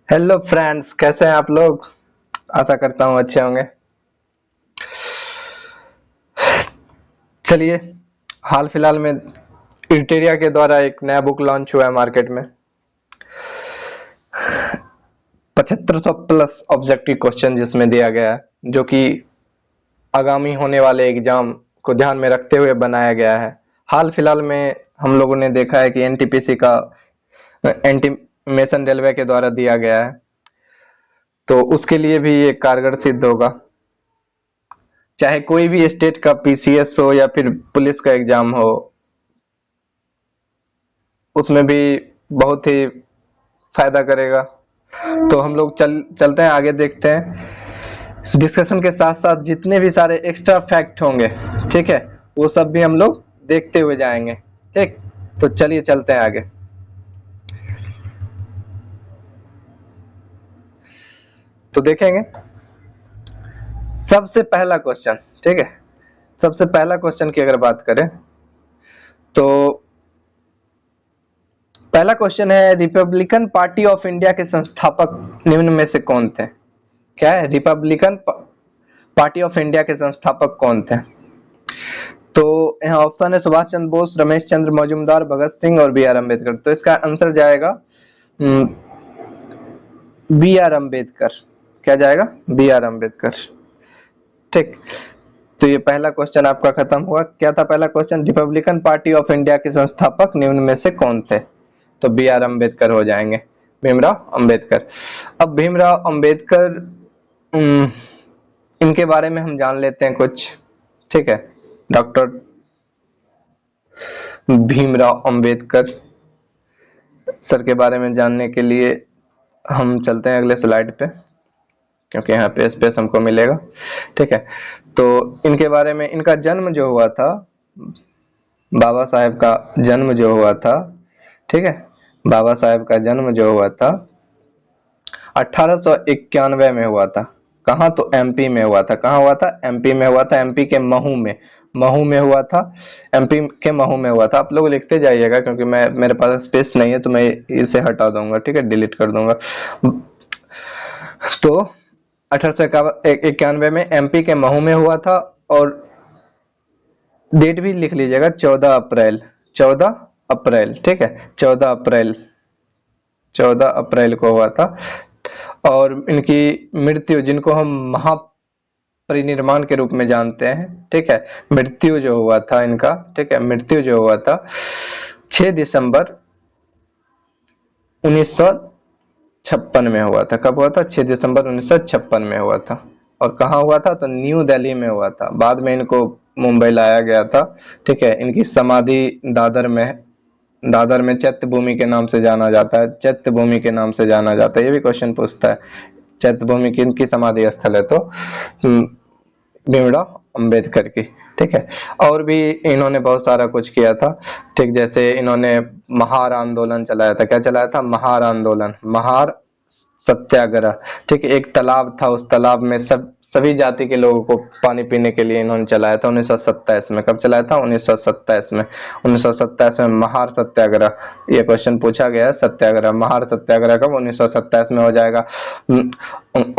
Hello friends, कैसे हैं आप लोग। आशा करता हूँ अच्छे होंगे। चलिए, हाल फिलहाल में इटेरिया के द्वारा एक नया बुक लॉन्च हुआ है मार्केट में। 7500 प्लस ऑब्जेक्टिव क्वेश्चन जिसमें दिया गया है, जो कि आगामी होने वाले एग्जाम को ध्यान में रखते हुए बनाया गया है। हाल फिलहाल में हम लोगों ने देखा है कि एनटीपीसी का इंटीमेशन रेलवे के द्वारा दिया गया है, तो उसके लिए भी ये कारगर सिद्ध होगा। चाहे कोई भी स्टेट का पीसीएस हो या फिर पुलिस का एग्जाम हो, उसमें भी बहुत ही फायदा करेगा। तो हम लोग चलते हैं आगे, देखते हैं डिस्कशन के साथ साथ जितने भी सारे एक्स्ट्रा फैक्ट होंगे, ठीक है, वो सब भी हम लोग देखते हुए जाएंगे। ठीक, तो चलिए चलते हैं आगे। तो देखेंगे सबसे पहला क्वेश्चन, ठीक है। सबसे पहला क्वेश्चन की अगर बात करें तो पहला क्वेश्चन है, रिपब्लिकन पार्टी ऑफ इंडिया के संस्थापक निम्न में से कौन थे। क्या है, रिपब्लिकन पार्टी ऑफ इंडिया के संस्थापक कौन थे। तो यहाँ ऑप्शन है सुभाष चंद्र बोस, रमेश चंद्र मजूमदार, भगत सिंह और बी आर अम्बेडकर। तो इसका आंसर जाएगा बी आर अम्बेडकर। क्या जाएगा, बी आर अम्बेडकर। ठीक, तो ये पहला क्वेश्चन आपका खत्म हुआ। क्या था पहला question, Republican party of India के संस्थापक निम्न में से कौन थे। तो बी आर अम्बेडकर हो जाएंगे, भीमराव अम्बेडकर। अब भीमराव अम्बेडकर, इनके बारे में हम जान लेते हैं कुछ, ठीक है। डॉक्टर भीमराव अम्बेडकर सर के बारे में जानने के लिए हम चलते हैं अगले स्लाइड पे, क्योंकि यहाँ पे स्पेस हमको मिलेगा, ठीक है। तो इनके बारे में, इनका जन्म जो हुआ था, बाबा साहेब का जन्म जो हुआ था, ठीक है, बाबा साहेब का जन्म जो हुआ था 1891 में हुआ था। कहाँ, तो एमपी में हुआ था। कहाँ हुआ था, एमपी में हुआ था। एमपी के महू में, महू में हुआ था। एमपी के महू में हुआ था। आप लोग लिखते जाइएगा, क्योंकि मेरे पास स्पेस नहीं है, तो मैं इसे हटा दूंगा, ठीक है, डिलीट कर दूंगा। तो 1891 में एमपी के महू में हुआ था, और डेट भी लिख लीजिएगा, 14 अप्रैल, 14 अप्रैल, ठीक है, 14 अप्रैल, 14 अप्रैल को हुआ था। और इनकी मृत्यु, जिनको हम महापरिनिर्वाण के रूप में जानते हैं, ठीक है, मृत्यु जो हुआ था इनका, ठीक है, मृत्यु जो हुआ था 6 दिसंबर 1956 में हुआ था। कब हुआ था, 6 दिसंबर 1956 में हुआ था। और कहाँ हुआ था, तो न्यू दिल्ली में हुआ था। बाद में इनको मुंबई लाया गया था, ठीक है। इनकी समाधि दादर में, दादर में चैत्य भूमि के नाम से जाना जाता है, चैत्य भूमि के नाम से जाना जाता है। ये भी क्वेश्चन पूछता है, चैत्य भूमि की समाधि स्थल है, तो भीमराव अम्बेडकर की, ठीक है। और भी इन्होंने बहुत सारा कुछ किया था, ठीक, जैसे इन्होंने महार आंदोलन चलाया था। क्या चलाया था, महार आंदोलन, महार सत्याग्रह, ठीक है। एक तालाब था, उस तालाब में सभी जाति के लोगों को पानी पीने के लिए इन्होंने चलाया था 1927 में। कब चलाया था, 1927 में। 1927 में महार सत्याग्रह, ये क्वेश्चन पूछा गया है, सत्याग्रह, महार सत्याग्रह कब, 1927 में हो जाएगा।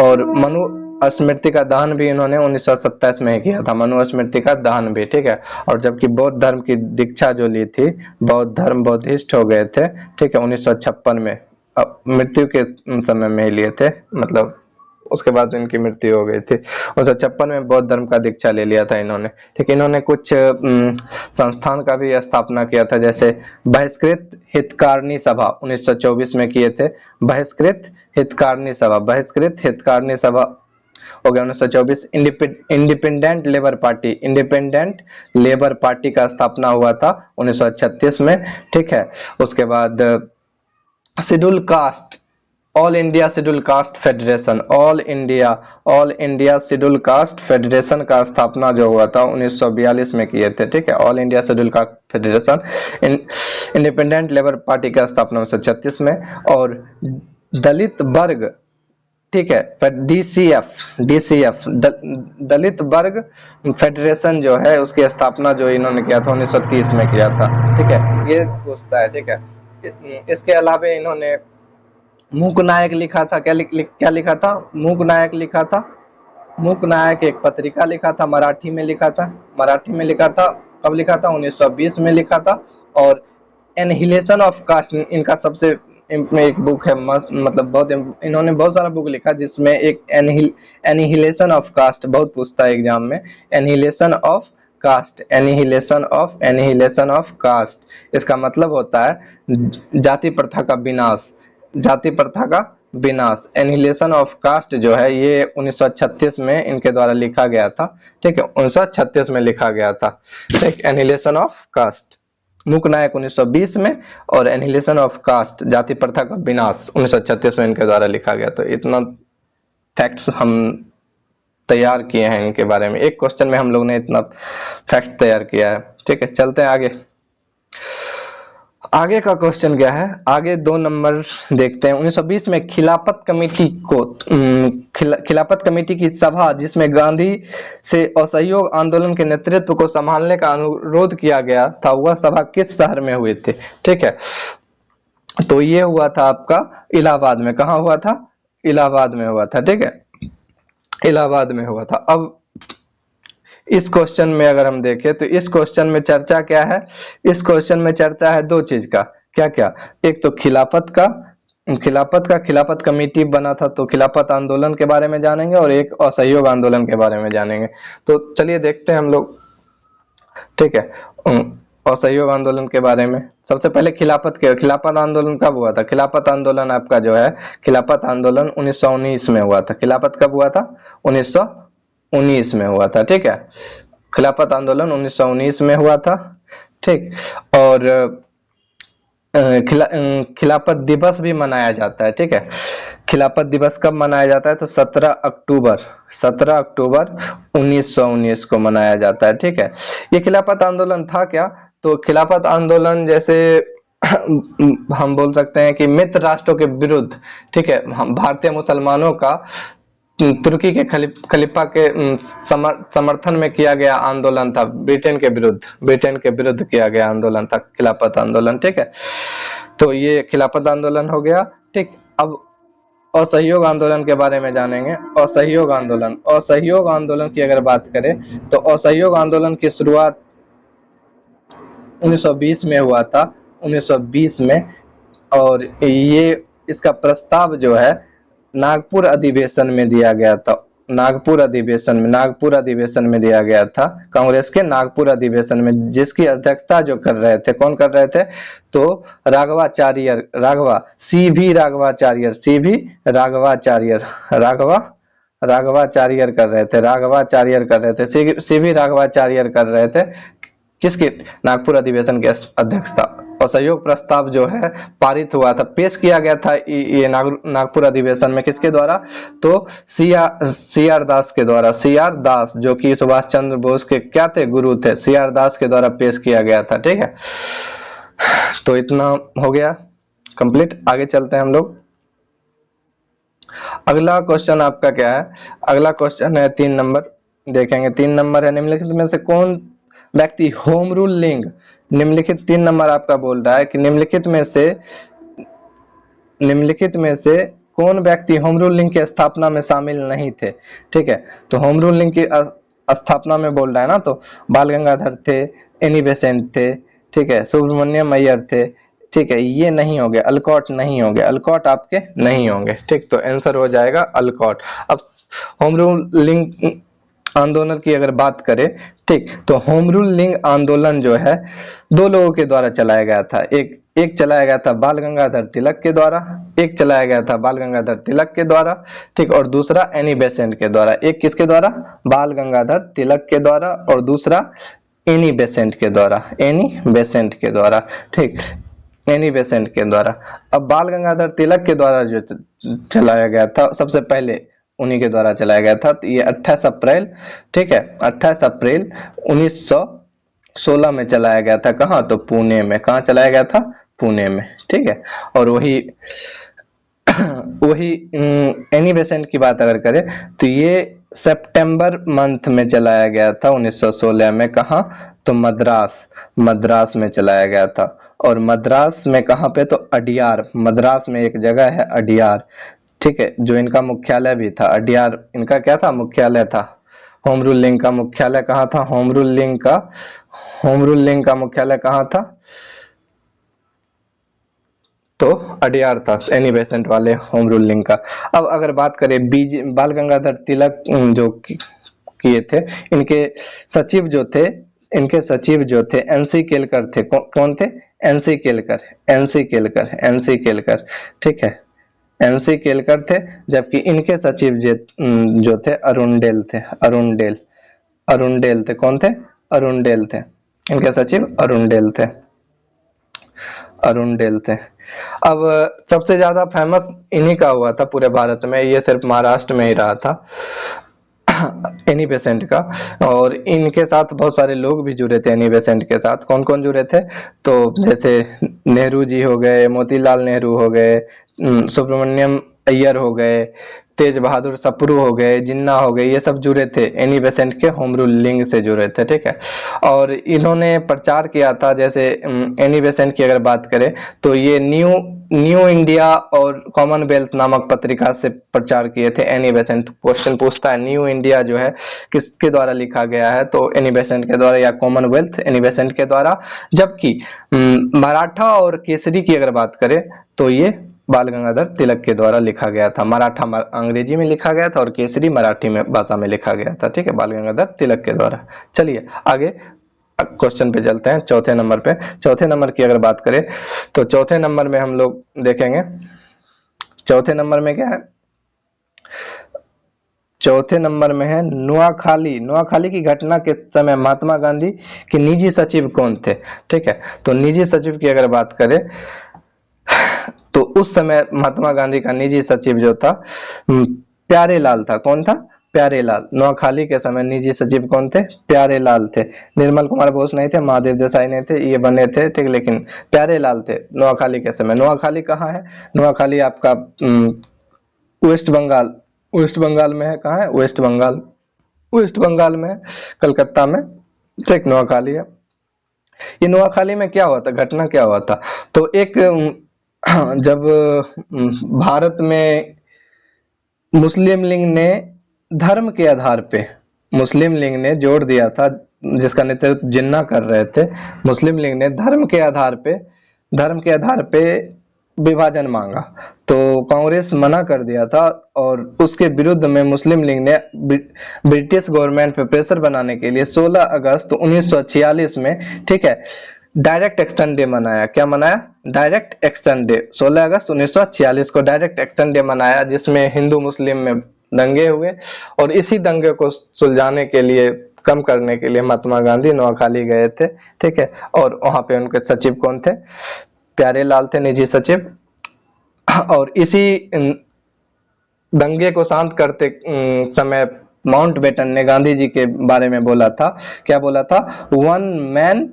और मनु स्मृति का दहन भी इन्होंने 1927 में ही किया था, मनु स्मृति का दहन भी, ठीक है। और जबकि बौद्ध धर्म की दीक्षा जो ली थी, बौद्ध धर्म बौद्धिस्ट हो गए थे, ठीक है, 1956 में, मृत्यु के समय में ही लिए थे, मतलब उसके बाद इनकी मृत्यु हो गई थी। 1956 में बौद्ध धर्म का दीक्षा ले लिया था इन्होंने, ठीक। इन्होंने कुछ संस्थान का भी स्थापना किया था, जैसे बहिष्कृत हितकारिणी सभा 1924 में किए थे। बहिष्कृत हितकारिणी सभा, बहिष्कृत हितकारिणी सभा हो गया 1924। Independent labour party, independent labour party का स्थापना हुआ था 1936 में, ठीक है। उसके बाद schedule caste, all India schedule caste federation, all India schedule caste federation का स्थापना जो हुआ था 1942 में किए थे, ठीक है, all India schedule caste federation. Independent labour party का स्थापना 1936 में। और दलित वर्ग, ठीक है, डीसीएफ दलित वर्ग फेडरेशन जो है, उसकी स्थापना जो इन्होंने किया था 1930 में किया था, ठीक है। ये पूछता है, ठीक है। इसके अलावा इन्होंने मूक नायक लिखा था, क्या लिखा था? मूक नायक लिखा था। मूक नायक एक पत्रिका लिखा था, मराठी में लिखा था। मराठी में लिखा था। कब लिखा था? 1920 में लिखा था। और एनहिलेशन ऑफ कास्ट इनका सबसे में एक बुक है मस्त, मतलब बहुत इन्होंने बहुत सारा बुक लिखा, जिसमें एक एनिहिलेशन ऑफ कास्ट बहुत पूछता है एग्जाम में। Annihilation of caste, annihilation of caste, इसका मतलब होता है जाति प्रथा का विनाश, जाति प्रथा का विनाश। एनिहिलेशन ऑफ कास्ट जो है ये 1936 में इनके द्वारा लिखा गया था। ठीक है, 1936 में लिखा गया था। ठीक, एनिहिलेशन ऑफ कास्ट, मूक नायक 1920 में, और एनिहिलेशन ऑफ कास्ट, जाति प्रथा का विनाश, 1936 में इनके द्वारा लिखा गया। तो इतना फैक्ट्स हम तैयार किए हैं इनके बारे में, एक क्वेश्चन में हम लोग ने इतना फैक्ट तैयार किया है। ठीक है, चलते हैं आगे। आगे का क्वेश्चन क्या है? आगे 2 नंबर देखते हैं। 1920 में खिलाफत कमेटी को खिलाफत कमेटी की सभा, जिसमें गांधी से असहयोग आंदोलन के नेतृत्व को संभालने का अनुरोध किया गया था, वह सभा किस शहर में हुई थी? ठीक है, तो ये हुआ था आपका इलाहाबाद में। कहाँ हुआ था? इलाहाबाद में हुआ था। ठीक है, इलाहाबाद में हुआ था। अब इस क्वेश्चन में अगर हम देखें तो इस क्वेश्चन में चर्चा क्या है? इस क्वेश्चन में चर्चा है 2 चीज का। क्या क्या? एक तो खिलाफत कमेटी बना था, तो खिलाफत आंदोलन के बारे में जानेंगे, और एक असहयोग आंदोलन के बारे में जानेंगे। तो चलिए देखते हैं हम लोग। ठीक है, असहयोग आंदोलन के बारे में सबसे पहले खिलाफत आंदोलन कब हुआ था? खिलाफत आंदोलन आपका जो है, खिलाफत आंदोलन 1919 में हुआ था। खिलाफत कब हुआ था? 1919 में हुआ था। ठीक है, खिलाफत आंदोलन 1919 में हुआ था। ठीक, और खिलाफत दिवस भी मनाया जाता है। ठीक है, खिलाफत दिवस कब मनाया जाता है? तो 17 अक्टूबर 1919 को मनाया जाता है। ठीक है, ये खिलाफत आंदोलन था क्या? तो खिलाफत आंदोलन जैसे हम बोल सकते हैं कि मित्र राष्ट्रों के विरुद्ध, ठीक है, हम भारतीय मुसलमानों का तुर्की के खलीफा के समर्थन में किया गया आंदोलन था। ब्रिटेन के विरुद्ध किया गया आंदोलन था खिलाफत आंदोलन। ठीक है, तो ये खिलाफत आंदोलन हो गया। ठीक, अब असहयोग आंदोलन के बारे में जानेंगे। असहयोग आंदोलन की अगर बात करें तो असहयोग आंदोलन की शुरुआत 1920 में हुआ था, 1920 में। और ये इसका प्रस्ताव जो है नागपुर अधिवेशन में दिया गया था। नागपुर अधिवेशन में दिया गया था, कांग्रेस के नागपुर अधिवेशन में, जिसकी अध्यक्षता जो कर रहे थे, कौन कर रहे थे? तो राघवाचार्य कर रहे थे। सीवी राघवाचार्य कर रहे थे किसके? नागपुर अधिवेशन के अध्यक्षता। असहयोग प्रस्ताव जो है पारित हुआ था, पेश किया गया था ये नागपुर अधिवेशन में, किसके द्वारा? तो सी आर दास के द्वारा। सी आर दास जो कि सुभाष चंद्र बोस के क्या थे? गुरु थे। सी आर दास के द्वारा पेश किया गया था। ठीक है, तो इतना हो गया कंप्लीट। आगे चलते हैं हम लोग। अगला क्वेश्चन आपका क्या है? अगला क्वेश्चन है 3 नंबर, देखेंगे। 3 नंबर है, निम्नलिखित में से कौन व्यक्ति होम रूल लिंग, निम्नलिखित 3 नंबर आपका बोल रहा है कि निम्नलिखित में से कौन व्यक्ति होम रूल लिंग की स्थापना में शामिल नहीं थे? ठीक है, तो होम रूल लिंग की स्थापना में बोल रहा है ना, तो बाल गंगाधर थे, एनी बेसेंट थे, ठीक है, सुब्रमण्यम अय्यर थे। ठीक है, ये नहीं होंगे, अलकॉट नहीं होंगे, अलकॉट आपके नहीं होंगे। ठीक, तो आंसर हो जाएगा अलकॉट। अब होम रूल लिंग आंदोलन की अगर बात करें, ठीक, तो होम रूल लिंग आंदोलन जो है 2 लोगों के द्वारा चलाया गया था। एक चलाया गया था बाल गंगाधर तिलक के द्वारा, ठीक, और दूसरा एनी बेसेंट के द्वारा। एक किसके द्वारा? बाल गंगाधर तिलक के द्वारा, और दूसरा एनी बेसेंट के द्वारा। ठीक, एनी बेसेंट के द्वारा। अब बाल गंगाधर तिलक के द्वारा जो चलाया गया था, सबसे पहले उन्हीं के द्वारा चलाया गया था। तो ये 28 अप्रैल, ठीक है, 28 अप्रैल 1916 में चलाया गया था। कहाँ? तो पुणे में। कहाँ चलाया गया था? पुणे में। ठीक है, और वही एनी बेसेंट की बात अगर करें तो ये सितंबर मंथ में चलाया गया था 1916 में। कहाँ? तो मद्रास में चलाया गया था। और मद्रास में कहाँ पे, तो अडियार, मद्रास में एक जगह है अडियार, ठीक है, जो इनका मुख्यालय भी था। अडियार इनका क्या था, मुख्यालय था। होम रूल लिंग का मुख्यालय कहाँ था, होम रूल लिंग का मुख्यालय कहाँ था, तो अडियार था, एनी बेसेंट वाले होम रूल लिंग का। अब अगर बात करें बाल गंगाधर तिलक जो किए थे, इनके सचिव जो थे एनसी केलकर थे। कौन थे, एनसी केलकर, एनसी केलकर, ठीक है, एनसी केलकर थे। जबकि इनके सचिव जो थे अरुणडेल थे, अरुणडेल थे। कौन थे, अरुणडेल थे, इनके सचिव अरुणडेल थे। अब सबसे ज्यादा फेमस इन्हीं का हुआ था पूरे भारत में, ये सिर्फ महाराष्ट्र में ही रहा था एनी बेसेंट का। और इनके साथ बहुत सारे लोग भी जुड़े थे एनी बेसेंट के साथ। कौन कौन जुड़े थे, तो जैसे नेहरू जी हो गए, मोतीलाल नेहरू हो गए, सुब्रमण्यम अय्यर हो गए, तेज बहादुर सप्रू हो गए, जिन्ना हो गए, ये सब जुड़े थे एनी बेसेंट के होम रूल लिंग से जुड़े थे, ठीक है। और इन्होंने प्रचार किया था, जैसे एनी बेसेंट की अगर बात करें तो ये न्यू इंडिया और कॉमनवेल्थ नामक पत्रिका से प्रचार किए थे एनी बेसेंट। क्वेश्चन पूछता है न्यू इंडिया जो है किसके द्वारा लिखा गया है, तो एनी बेसेंट के द्वारा, या कॉमनवेल्थ एनी बेसेंट के द्वारा। जबकि मराठा और केसरी की अगर बात करें तो ये बाल गंगाधर तिलक के द्वारा लिखा गया था। मराठा अंग्रेजी में लिखा गया था और केसरी मराठी में भाषा में लिखा गया था, ठीक है, बाल गंगाधर तिलक के द्वारा। चलिए आगे क्वेश्चन पे चलते हैं, चौथे नंबर पे। चौथे नंबर की अगर बात करें तो चौथे नंबर में हम लोग देखेंगे, चौथे नंबर में क्या है, चौथे नंबर में है नुआखाली। नुआखाली की घटना के समय महात्मा गांधी के निजी सचिव कौन थे, ठीक है। तो निजी सचिव की अगर बात करें तो उस समय महात्मा गांधी का निजी सचिव जो था प्यारेलाल था। कौन था, प्यारेलाल। नौखाली के समय निजी सचिव कौन थे, प्यारेलाल थे। निर्मल कुमार बोस नहीं थे, महादेव देसाई नहीं थे, ये बने थे, ठीक, लेकिन प्यारेलाल थे नौखाली के समय। नौखाली कहाँ है, नौखाली आपका वेस्ट बंगाल, वेस्ट बंगाल में है। कहाँ है, वेस्ट बंगाल, वेस्ट बंगाल में है, कलकत्ता में, ठीक, नौखाली है। ये नोआखाली में क्या हुआ था, घटना क्या हुआ था, तो एक जब भारत में मुस्लिम लीग ने धर्म के आधार पे, मुस्लिम लीग ने जोर दिया था, जिसका नेतृत्व जिन्ना कर रहे थे, मुस्लिम लीग ने धर्म के आधार पे विभाजन मांगा, तो कांग्रेस मना कर दिया था। और उसके विरुद्ध में मुस्लिम लीग ने ब्रिटिश गवर्नमेंट पे प्रेशर बनाने के लिए 16 अगस्त 1946 में, ठीक है, डायरेक्ट एक्शन डे मनाया। क्या मनाया, डायरेक्ट एक्शन डे। 16 अगस्त 1946 को डायरेक्ट एक्शन डे मनाया, जिसमें हिंदू मुस्लिम में दंगे हुए। और इसी दंगे को सुलझाने के लिए, कम करने के लिए महात्मा गांधी नौखाली गए थे, ठीक है। और वहां पे उनके सचिव कौन थे, प्यारेलाल थे, निजी सचिव। और इसी दंगे को शांत करते समय माउंटबेटन ने गांधी जी के बारे में बोला था। क्या बोला था, one man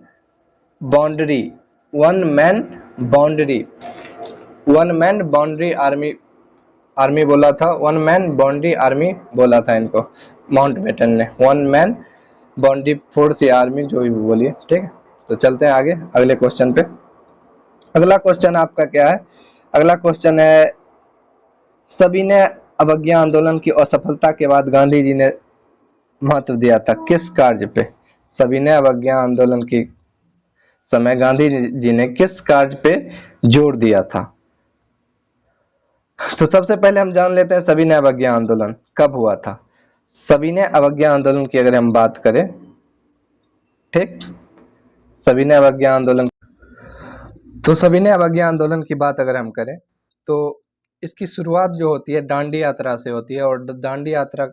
boundary, one man boundary, one man boundary army, army बोला था, वन मैन बाउंड्री आर्मी बोला था इनको माउंटबेटन ने, वन मैन बाउंड्री फोर्स या आर्मी, जो भी बोलिए, ठीक है। तो चलते हैं आगे अगले क्वेश्चन पे। अगला क्वेश्चन आपका क्या है, अगला क्वेश्चन है सविनय अवज्ञा आंदोलन की असफलता के बाद गांधी जी ने महत्व दिया था किस कार्य पे, सविनय अवज्ञा आंदोलन की समय गांधी जी ने किस कार्य पे जोर दिया था। तो सबसे पहले हम जान लेते हैं सविनय अवज्ञा आंदोलन कब हुआ था। सविनय अवज्ञा आंदोलन की अगर हम बात करें, ठीक, सविनय अवज्ञा आंदोलन, तो सविनय अवज्ञा आंदोलन की बात अगर हम करें तो इसकी शुरुआत जो होती है दांडी यात्रा से होती है। और दांडी यात्रा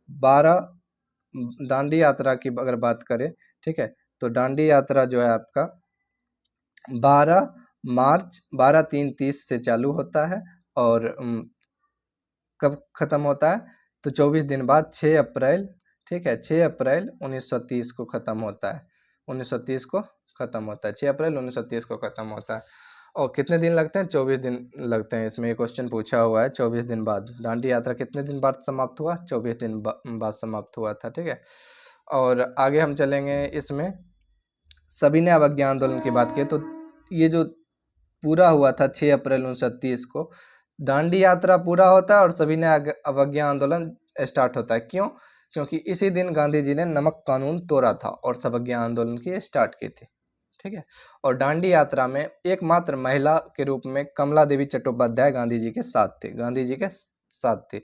12 दांडी यात्रा की अगर बात करें, ठीक है, तो दांडी यात्रा जो है आपका 12 मार्च 12/3/30 से चालू होता है और कब खत्म होता है, तो 24 दिन बाद 6 अप्रैल, ठीक है, 6 अप्रैल 1930 को खत्म होता है, 1930 को खत्म होता है, 6 अप्रैल 1930 को खत्म होता है। और कितने दिन लगते हैं, 24 दिन लगते हैं। इसमें ये क्वेश्चन पूछा हुआ है, 24 दिन बाद दांडी यात्रा कितने दिन बाद समाप्त हुआ, 24 दिन बाद समाप्त हुआ था, ठीक है। और आगे हम चलेंगे, इसमें सविनय अवज्ञा आंदोलन की बात की तो ये जो पूरा हुआ था 6 अप्रैल 1930 को, दांडी यात्रा पूरा होता है और सविनय अवज्ञा आंदोलन स्टार्ट होता है। क्यों? क्योंकि इसी दिन गांधी जी ने नमक कानून तोड़ा था और सवज्ञा आंदोलन की स्टार्ट की थी। ठीक है। और दांडी यात्रा में एकमात्र महिला के रूप में कमला देवी चट्टोपाध्याय गांधी जी के साथ थी, गांधी जी के साथ थी।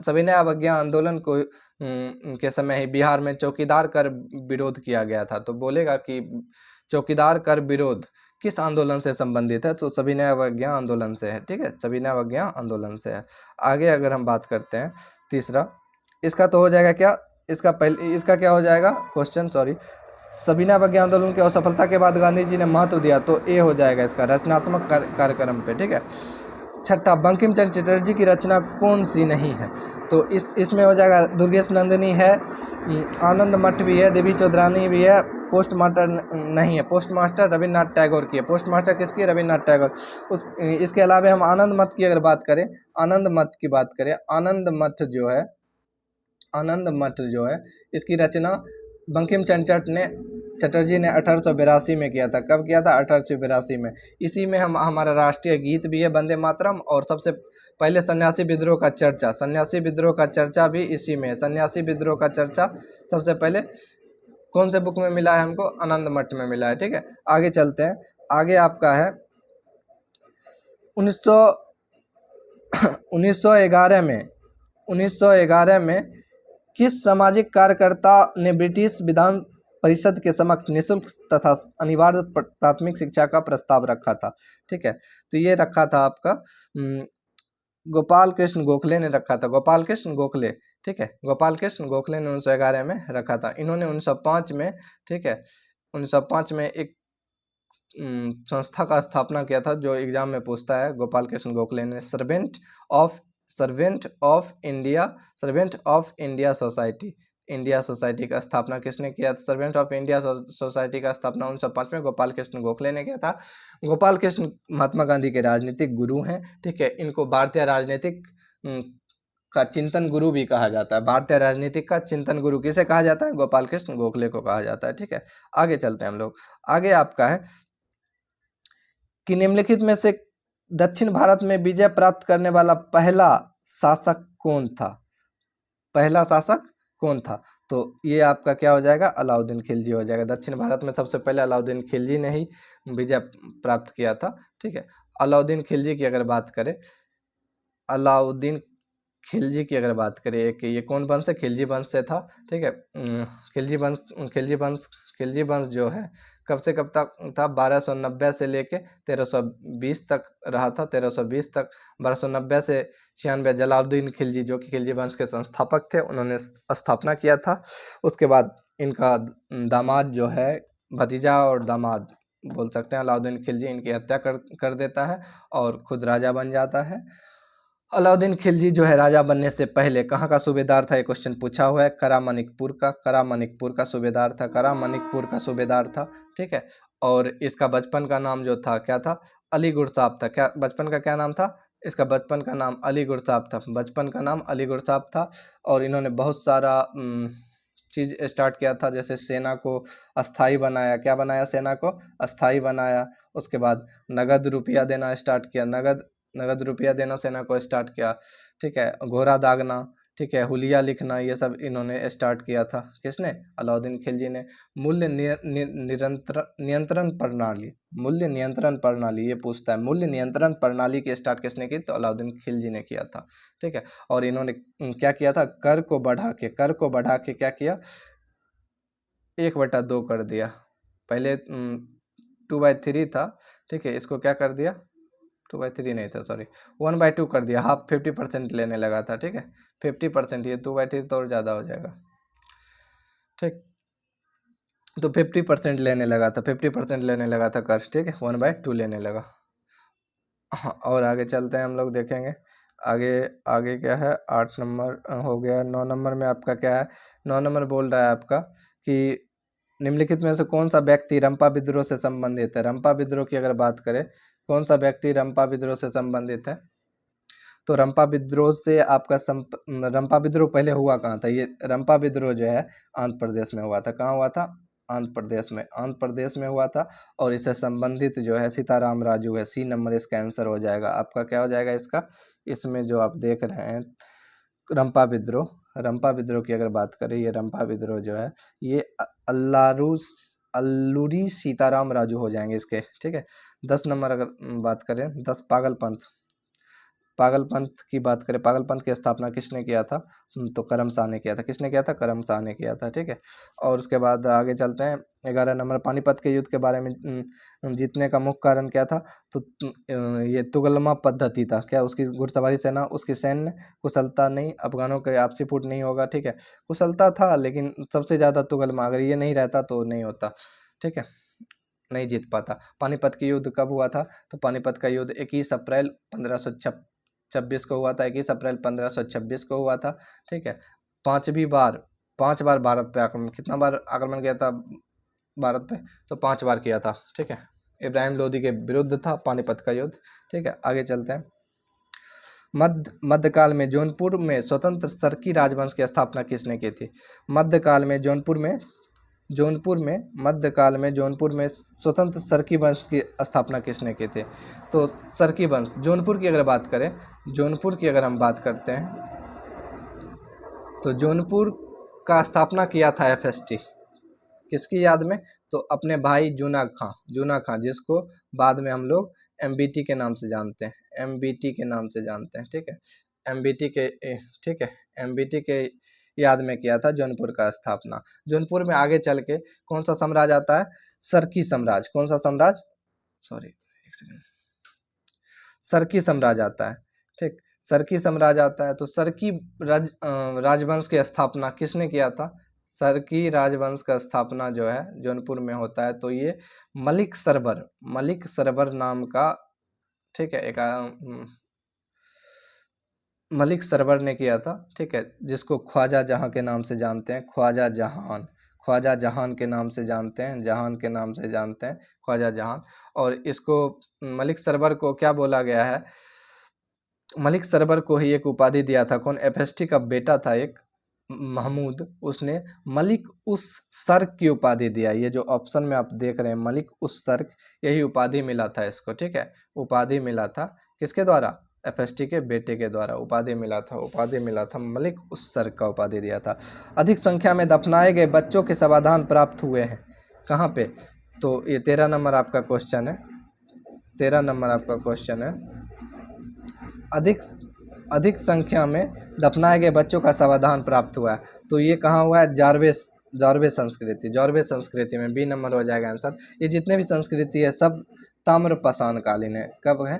सविनय अवज्ञा आंदोलन को के समय ही बिहार में चौकीदार कर विरोध किया गया था। तो बोलेगा कि चौकीदार कर विरोध किस आंदोलन से संबंधित है? तो सविनय अवज्ञा आंदोलन से है। ठीक है, सविनय अवज्ञा आंदोलन से है। आगे अगर हम बात करते हैं तीसरा, इसका तो हो जाएगा क्या, इसका पहले इसका क्या हो जाएगा क्वेश्चन, सॉरी, सविनय अवज्ञा आंदोलन की असफलता के बाद गांधी जी ने महत्व दिया, तो ए हो जाएगा इसका रचनात्मक कार्यक्रम पे। ठीक है। छठा, बंकिम चंद्र चटर्जी की रचना कौन सी नहीं है? तो इसमें हो जाएगा दुर्गेश नंदिनी है, आनंद मठ भी है, देवी चौधरानी भी है, पोस्ट मास्टर नहीं है, पोस्ट मास्टर रविन्द्रनाथ टैगोर की है। पोस्ट मास्टर किसकी? रविन्द्रनाथ टैगोर। इसके अलावा हम आनंद मठ की अगर बात करें, आनंद मठ की बात करें, आनंद मठ जो है इसकी रचना बंकिम चंद्र चटर्जी ने 1882 में किया था। कब किया था? 1882 में। इसी में हमारा राष्ट्रीय गीत भी है वंदे मातरम, और सबसे पहले सन्यासी विद्रोह का चर्चा भी इसी में है। सन्यासी विद्रोह का चर्चा सबसे पहले कौन से बुक में मिला है हमको? आनंद मठ में मिला है। ठीक है, आगे चलते हैं। आगे आपका है 1911 में किस सामाजिक कार्यकर्ता ने ब्रिटिश विधान परिषद के समक्ष निःशुल्क तथा अनिवार्य प्राथमिक शिक्षा का प्रस्ताव रखा था? ठीक है, तो ये रखा था आपका गोपाल कृष्ण गोखले ने रखा था, गोपाल कृष्ण गोखले। ठीक है, गोपाल कृष्ण गोखले ने 1911 में रखा था। इन्होंने 1905 में, ठीक है, 1905 में एक संस्था का स्थापना किया था जो एग्जाम में पूछता है। गोपाल कृष्ण गोखले ने सर्वेंट ऑफ इंडिया सोसाइटी का स्थापना किसने किया था? सर्वेंट ऑफ इंडिया सोसाइटी का स्थापना 1905 में गोपाल कृष्ण गोखले ने किया था। गोपाल कृष्ण महात्मा गांधी के राजनीतिक गुरु हैं। ठीक है, इनको भारतीय राजनीतिक का चिंतन गुरु भी कहा जाता है। भारतीय राजनीतिक का चिंतन गुरु किसे कहा जाता है? गोपाल कृष्ण गोखले को कहा जाता है। ठीक है, आगे चलते हैं हम लोग। आगे आपका है कि निम्नलिखित में से दक्षिण भारत में विजय प्राप्त करने वाला पहला शासक कौन था? पहला शासक कौन था? तो ये आपका क्या हो जाएगा? अलाउद्दीन खिलजी हो जाएगा। दक्षिण भारत में सबसे पहले अलाउद्दीन खिलजी ने ही विजय प्राप्त किया था। ठीक है, अलाउद्दीन खिलजी की अगर बात करें, अलाउद्दीन खिलजी की अगर बात करें, एक ये कौन वंश है? खिलजी वंश से था। ठीक है, खिलजी वंश जो है कब से कब तक था? 1290 से लेके 1320 तक रहा था। 1320 तक, 1290 से 96। जलालुद्दीन खिलजी जो कि खिलजी वंश के संस्थापक थे, उन्होंने स्थापना किया था। उसके बाद इनका दामाद जो है, भतीजा और दामाद बोल सकते हैं, अलाउद्दीन खिलजी, इनकी हत्या कर देता है और खुद राजा बन जाता है। अलाउद्दीन खिलजी जो है राजा बनने से पहले कहाँ का सूबेदार था? ये क्वेश्चन पूछा हुआ है। करामणिकपुर का सूबेदार था। ठीक है, और इसका बचपन का नाम जो था क्या था? अलीगढ़ साहब था। क्या बचपन का क्या नाम था? इसका बचपन का नाम अलीगढ़ साहब था। और इन्होंने बहुत सारा चीज़ स्टार्ट किया था, जैसे सेना को अस्थाई बनाया। क्या बनाया? सेना को अस्थाई बनाया। उसके बाद नगद रुपया देना स्टार्ट किया, नगद रुपया देना सेना को स्टार्ट किया। ठीक है, घोड़ा दागना, ठीक है, हुलिया लिखना, ये सब इन्होंने स्टार्ट किया था। किसने? अलाउद्दीन खिलजी ने। मूल्य नियंत्रण प्रणाली ये पूछता है, मूल्य नियंत्रण प्रणाली की स्टार्ट किसने की? तो अलाउद्दीन खिलजी ने किया था। ठीक है, और इन्होंने क्या किया था? कर को बढ़ा के क्या किया? 1/2 कर दिया। पहले 2/3 था। ठीक है, इसको क्या कर दिया? 2/3 नहीं था, सॉरी, 1/2 कर दिया। हाफ 50% लेने लगा था। ठीक है, 50%, ये 2/3 तो और ज़्यादा हो जाएगा। ठीक, तो 50% लेने लगा था, 50% लेने लगा था कर। ठीक है, 1/2 लेने लगा। हाँ, और आगे चलते हैं हम लोग, देखेंगे आगे। आगे क्या है? 8 नंबर हो गया। 9 नंबर में आपका क्या है? 9 नंबर बोल रहा है आपका कि निम्नलिखित में से कौन सा व्यक्ति रंपा विद्रोह से संबंधित है? रंपा विद्रोह की अगर बात करें, कौन सा व्यक्ति रंपा विद्रोह से संबंधित है? तो रंपा विद्रोह से आपका रंपा विद्रोह पहले हुआ कहाँ था? ये रंपा विद्रोह जो है आंध्र प्रदेश में हुआ था। कहाँ हुआ था? आंध्र प्रदेश में हुआ था। और इससे संबंधित जो है सीताराम राजू है, सी नंबर इसका आंसर हो जाएगा आपका। क्या हो जाएगा इसका? इसमें जो आप देख रहे हैं रंपा विद्रोह की अगर बात करें, ये रंपा विद्रोह जो है ये अल्लूरी सीताराम राजू हो जाएंगे इसके, ठीक है। 10 नंबर अगर बात करें, 10 पागलपंथ की बात करें, पागलपंथ की स्थापना किसने किया था? तो करम शाह ने किया था। किसने किया था? करम शाह ने किया था, ठीक है। और उसके बाद आगे चलते हैं। 11 नंबर, पानीपत के युद्ध के बारे में जीतने का मुख्य कारण क्या था? तो ये तुगलमा पद्धति था। क्या? उसकी घुड़सवारी सेना, उसकी सैन्य कुशलता नहीं, अफगानों के आपसी फूट नहीं होगा, ठीक है। कुशलता था लेकिन सबसे ज़्यादा तुगलमा, अगर ये नहीं रहता तो नहीं होता, ठीक है, नहीं जीत पाता। पानीपत की युद्ध कब हुआ था? तो पानीपत का युद्ध 21 अप्रैल 1526 को हुआ था। 21 अप्रैल 1526 को हुआ था, ठीक है। 5 बार भारत पे आक्रमण, कितना बार आक्रमण किया था भारत पे? तो 5 बार किया था, ठीक है। इब्राहिम लोदी के विरुद्ध था पानीपत का युद्ध, ठीक है। आगे चलते हैं। मध्यकाल में जौनपुर में स्वतंत्र सरकी राजवंश की स्थापना किसने की थी? मध्यकाल में जौनपुर में स्वतंत्र सरकी वंश की स्थापना किसने की थी? तो सरकी वंश, जौनपुर की अगर बात करें, जौनपुर की अगर हम बात करते हैं तो जौनपुर का स्थापना किया था एफएसटी, किसकी याद में? तो अपने भाई जूना खां जिसको बाद में हम लोग एमबीटी के नाम से जानते हैं, ठीक है। ठीक है, एमबीटी के याद में किया था जौनपुर का स्थापना। जौनपुर में आगे चल के कौन सा साम्राज्य आता है? सरकी साम्राज्य। कौन सा साम्राज्य? सॉरी, एक सेकंड, सरकी साम्राज्य आता है, ठीक। सरकी साम्राज्य आता है। तो सरकी राजवंश की स्थापना किसने किया था? सरकी राजवंश का स्थापना जो है जौनपुर में होता है। तो ये मलिक सरवर नाम का, ठीक है, मलिक सरवर ने किया था, ठीक है, जिसको ख्वाजा जहां के नाम से जानते हैं, ख्वाजा जहान के नाम से जानते हैं, ख्वाजा जहान। और इसको मलिक सरवर को क्या बोला गया है? मलिक सरवर को ही एक उपाधि दिया था। कौन? एफएसटी का बेटा था एक महमूद, उसने मलिक उस सर्क की उपाधि दिया। ये जो ऑप्शन में आप देख रहे हैं मलिक उस सर्क, यही उपाधि मिला था इसको, ठीक है। उपाधि मिला था किसके द्वारा? एफएसटी के बेटे के द्वारा उपाधि मिला था, मलिक उस सर्क का उपाधि दिया था। अधिक संख्या में दफनाए गए बच्चों के समाधान प्राप्त हुए हैं कहाँ पे? तो ये 13 नंबर आपका क्वेश्चन है। अधिक संख्या में दफनाए गए बच्चों का समाधान प्राप्त हुआ है। तो ये कहाँ हुआ है? जॉर्वे संस्कृति में। बी नंबर हो जाएगा आंसर। ये जितने भी संस्कृति है सब ताम्रपाषाणकालीन है। कब है?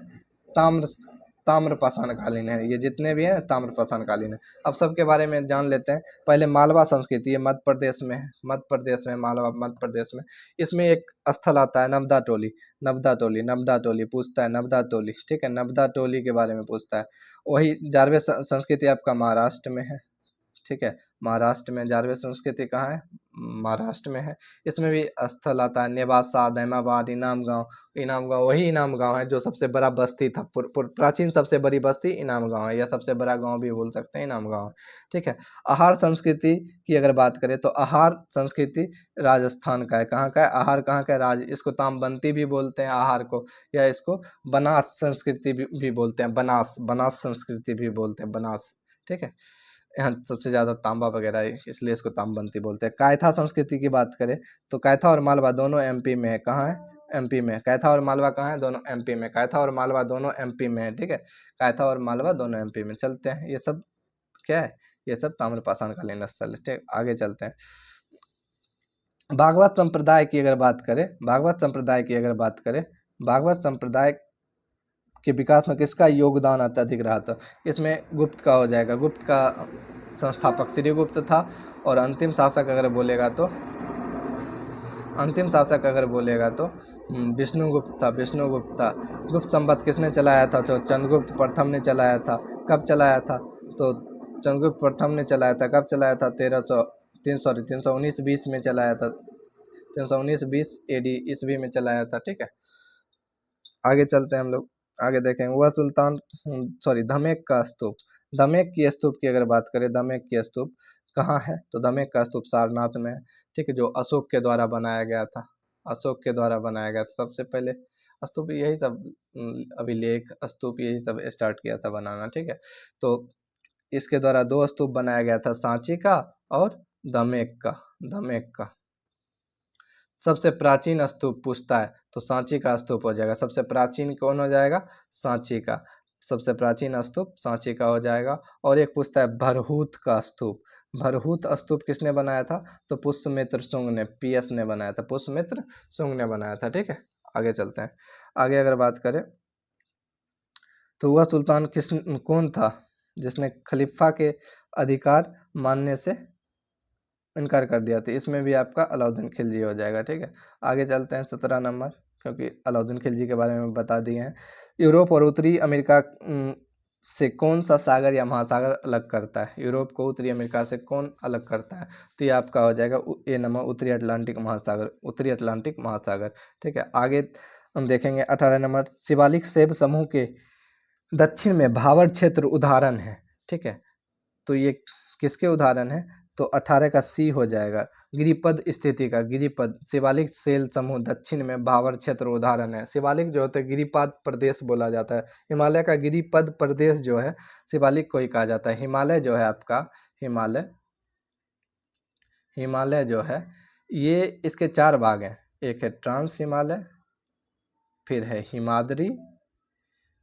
ताम्रपाषाणकालीन है। ये जितने भी हैं ताम्रपाषाणकालीन है। अब सबके बारे में जान लेते हैं। पहले मालवा संस्कृति, ये मध्य प्रदेश में है, मालवा मध्य प्रदेश में। इसमें एक स्थल आता है नवदा टोली पूछता है, नवदा टोली, ठीक है, नवदा टोली के बारे में पूछता है। वही जारवे संस्कृति आपका महाराष्ट्र में है, ठीक है। महाराष्ट्र में जारवे संस्कृति कहाँ है? महाराष्ट्र में है। इसमें भी स्थल आता है नेवासा, दैमाबाद, इनाम गांव। वही इनाम गांव है जो सबसे बड़ा बस्ती था, प्राचीन सबसे बड़ी बस्ती इनाम गांव है, या सबसे बड़ा गांव भी बोल सकते हैं इनाम गांव, ठीक है। आहार संस्कृति की अगर बात करें तो आहार संस्कृति राजस्थान का है। कहाँ का है? आहार कहाँ का है? इसको तामबंती भी बोलते हैं आहार को, या इसको बनास संस्कृति भी बोलते हैं, बनास संस्कृति भी बोलते हैं, बनास, ठीक है। यहाँ सबसे ज़्यादा तांबा वगैरह है, इसलिए इसको तामबंती बोलते हैं। कायथा संस्कृति की बात करें तो कायथा और मालवा दोनों एमपी में है। कहाँ है? एमपी में। कायथा और मालवा कहाँ है? दोनों एमपी में। कायथा और मालवा दोनों एमपी में है, ठीक है। कायथा और मालवा दोनों एमपी में। चलते हैं, ये सब क्या है? ये सब ताम्रपाषाणकालीन स्थल है, ठीक। आगे चलते हैं। भागवत संप्रदाय की अगर बात करें, भागवत संप्रदाय के विकास में किसका योगदान अत्यधिक रहा था? इसमें गुप्त का हो जाएगा। गुप्त का संस्थापक श्रीगुप्त था। और अंतिम शासक अगर बोलेगा तो विष्णुगुप्त था। गुप्त संवत किसने चलाया था? तो चंद्रगुप्त प्रथम ने चलाया था। कब चलाया था? तो चंद्रगुप्त प्रथम ने चलाया था। कब चलाया था? 319-20 में चलाया था। 319-20 एडी ईस्वी में चलाया था, ठीक है। आगे चलते हैं हम लोग, आगे देखेंगे। वह धमेक की स्तूप की अगर बात करें, धमेक की स्तूप कहाँ है, तो दमेक का स्तूप सारनाथ में है। ठीक है, जो अशोक के द्वारा बनाया गया था, अशोक के द्वारा बनाया गया था सबसे पहले स्तूप, यही सब अभिलेख स्तूप यही सब स्टार्ट किया था बनाना। ठीक है, तो इसके द्वारा दो स्तूप बनाया गया था, सांची का और दमेक का। दमेक का सबसे प्राचीन स्तूप पूछता है तो सांची का स्तूप हो जाएगा। सबसे प्राचीन कौन हो जाएगा, सांची का। सबसे प्राचीन स्तूप सांची का हो जाएगा। और एक पूछता है भरहूत का स्तूप। भरहूत स्तूप किसने बनाया था, तो पुष्यमित्र शुंग ने, पीएस ने बनाया था, पुष्यमित्र शुंग ने बनाया था। ठीक है, आगे चलते हैं। आगे अगर बात करें तो वह सुल्तान कौन था जिसने खलीफा के अधिकार मानने से इनकार कर दिया, तो इसमें भी आपका अलाउद्दीन खिलजी हो जाएगा। ठीक है, आगे चलते हैं 17 नंबर, क्योंकि अलाउद्दीन खिलजी के बारे में बता दिए हैं। यूरोप और उत्तरी अमेरिका से कौन सा सागर या महासागर अलग करता है, यूरोप को उत्तरी अमेरिका से कौन अलग करता है, तो ये आपका हो जाएगा ए नंबर, उत्तरी अटलांटिक महासागर, उत्तरी अटलांटिक महासागर। ठीक है, आगे हम देखेंगे 18 नंबर, शिवालिक सेब समूह के दक्षिण में भावर क्षेत्र उदाहरण है। ठीक है, तो ये किसके उदाहरण है, तो 18 का सी हो जाएगा, गिरिपद स्थिति का। गिरिपद शिवालिक सेल समूह दक्षिण में भावर क्षेत्र उदाहरण है। शिवालिक जो होता है गिरिपाद प्रदेश बोला जाता है, हिमालय का गिरिपद प्रदेश जो है शिवालिक को ही कहा जाता है। हिमालय जो है आपका, हिमालय, हिमालय जो है ये इसके 4 भाग हैं। एक है ट्रांस हिमालय, फिर है हिमाद्री,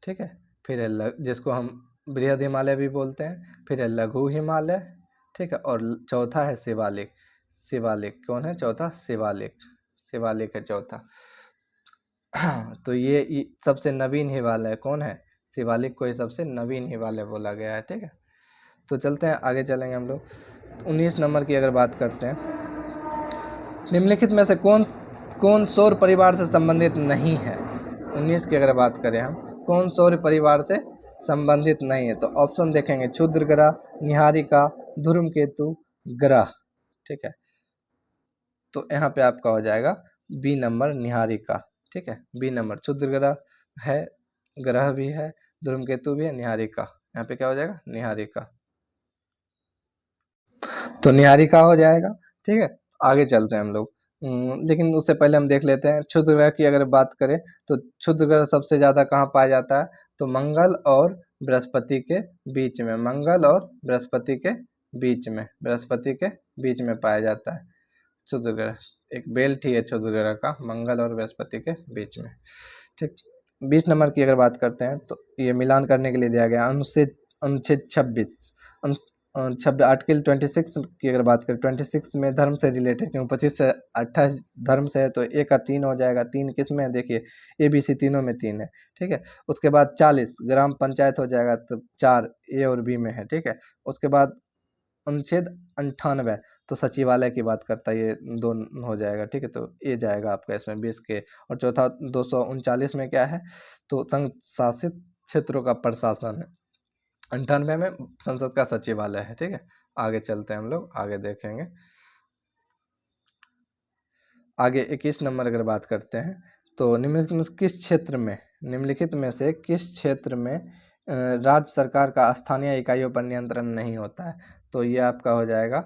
ठीक है, फिर है जिसको हम बृहद हिमालय भी बोलते हैं, फिर है लघु हिमालय, ठीक है, और चौथा है शिवालिक। शिवालिक कौन है, चौथा शिवालिक, शिवालिक है चौथा। तो ये सबसे नवीन हिमालय कौन है, शिवालिक को ही सबसे नवीन हिमालय बोला गया है। ठीक है, तो चलते हैं आगे, चलेंगे हम लोग 19 नंबर की अगर बात करते हैं, निम्नलिखित में से कौन कौन सौर परिवार से संबंधित नहीं है। 19 की अगर बात करें हम, कौन सौर परिवार से संबंधित नहीं है, तो ऑप्शन देखेंगे क्षुद्र ग्रह, निहारिका, धूमकेतु, ग्रह। ठीक है, तो यहाँ पे आपका हो जाएगा बी नंबर निहारिका। ठीक है, बी नंबर क्षुद्र ग्रह है, ग्रह भी है, धूमकेतु भी है, निहारिका, यहाँ पे क्या हो जाएगा, निहारिका, तो निहारिका हो जाएगा। ठीक है, आगे चलते हैं हम लोग, लेकिन उससे पहले हम देख लेते हैं क्षुद्र ग्रह की अगर बात करें तो क्षुद्र ग्रह सबसे ज़्यादा कहाँ पाया जाता है, तो मंगल और बृहस्पति के बीच में, मंगल और बृहस्पति के बीच में, बृहस्पति के बीच में पाया जाता है क्षुद्र ग्रह। एक बेल्ट ही है क्षुद्र ग्रह का, मंगल और बृहस्पति के बीच में। ठीक, 20 नंबर की अगर बात करते हैं तो ये मिलान करने के लिए दिया गया अनुच्छेद अनुच्छेद 26 आर्टिकल 26 की अगर बात करें, 26 में धर्म से रिलेटेड, क्योंकि 25 से 28 धर्म से है, तो ए का 3 हो जाएगा। 3 किस में है, देखिए ए बी सी तीनों में 3 है। ठीक है, उसके बाद 40 ग्राम पंचायत हो जाएगा, तो 4 ए और बी में है। ठीक है, उसके बाद अनुच्छेद 98 तो सचिवालय की बात करता है, ये 2 हो जाएगा। ठीक है, तो ए जाएगा आपका इसमें 20 के। और चौथा 239 में क्या है, तो संघ शासित क्षेत्रों का प्रशासन है। 98 में संसद का सचिवालय है। ठीक है, आगे चलते हैं हम लोग, आगे देखेंगे। आगे 21 नंबर अगर बात करते हैं तो निम्नलिखित में किस क्षेत्र में, निम्नलिखित में से किस क्षेत्र में राज्य सरकार का स्थानीय इकाइयों पर नियंत्रण नहीं होता है, तो ये आपका हो जाएगा